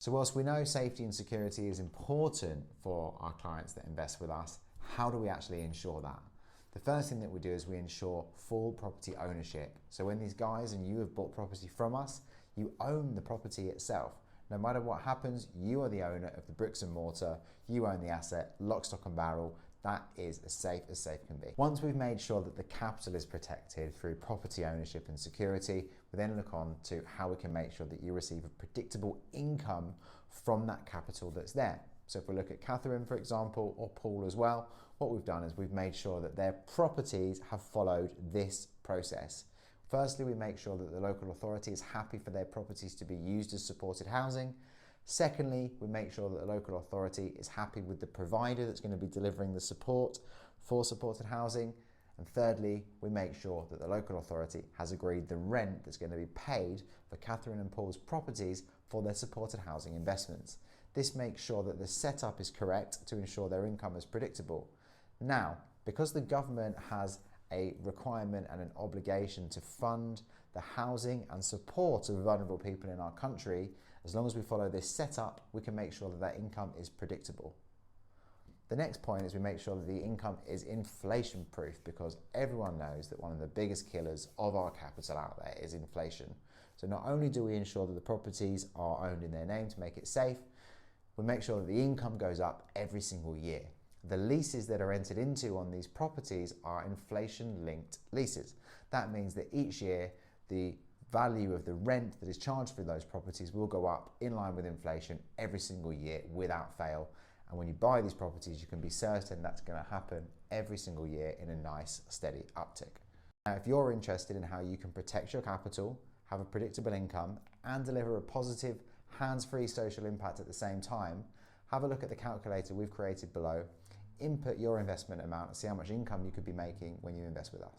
So whilst we know safety and security is important for our clients that invest with us, how do we actually ensure that? The first thing that we do is we ensure full property ownership. So when these guys and you have bought property from us, you own the property itself. No matter what happens, you are the owner of the bricks and mortar, you own the asset, lock, stock and barrel. That is as safe can be. Once we've made sure that the capital is protected through property ownership and security, we then look on to how we can make sure that you receive a predictable income from that capital that's there. So if we look at Catherine, for example, or Paul as well, what we've done is we've made sure that their properties have followed this process. Firstly, we make sure that the local authority is happy for their properties to be used as supported housing. Secondly, we make sure that the local authority is happy with the provider that's going to be delivering the support for supported housing. And thirdly, we make sure that the local authority has agreed the rent that's going to be paid for Catherine and Paul's properties for their supported housing investments. This makes sure that the setup is correct to ensure their income is predictable. Now, because the government has a requirement and an obligation to fund the housing and support of vulnerable people in our country, as long as we follow this setup, we can make sure that that income is predictable. The next point is we make sure that the income is inflation proof, because everyone knows that one of the biggest killers of our capital out there is inflation. So not only do we ensure that the properties are owned in their name to make it safe, we make sure that the income goes up every single year. The leases that are entered into on these properties are inflation-linked leases. That means that each year the value of the rent that is charged for those properties will go up in line with inflation every single year without fail. And when you buy these properties, you can be certain that's going to happen every single year in a nice, steady uptick. Now, if you're interested in how you can protect your capital, have a predictable income, and deliver a positive, hands-free social impact at the same time, have a look at the calculator we've created below, input your investment amount and see how much income you could be making when you invest with us.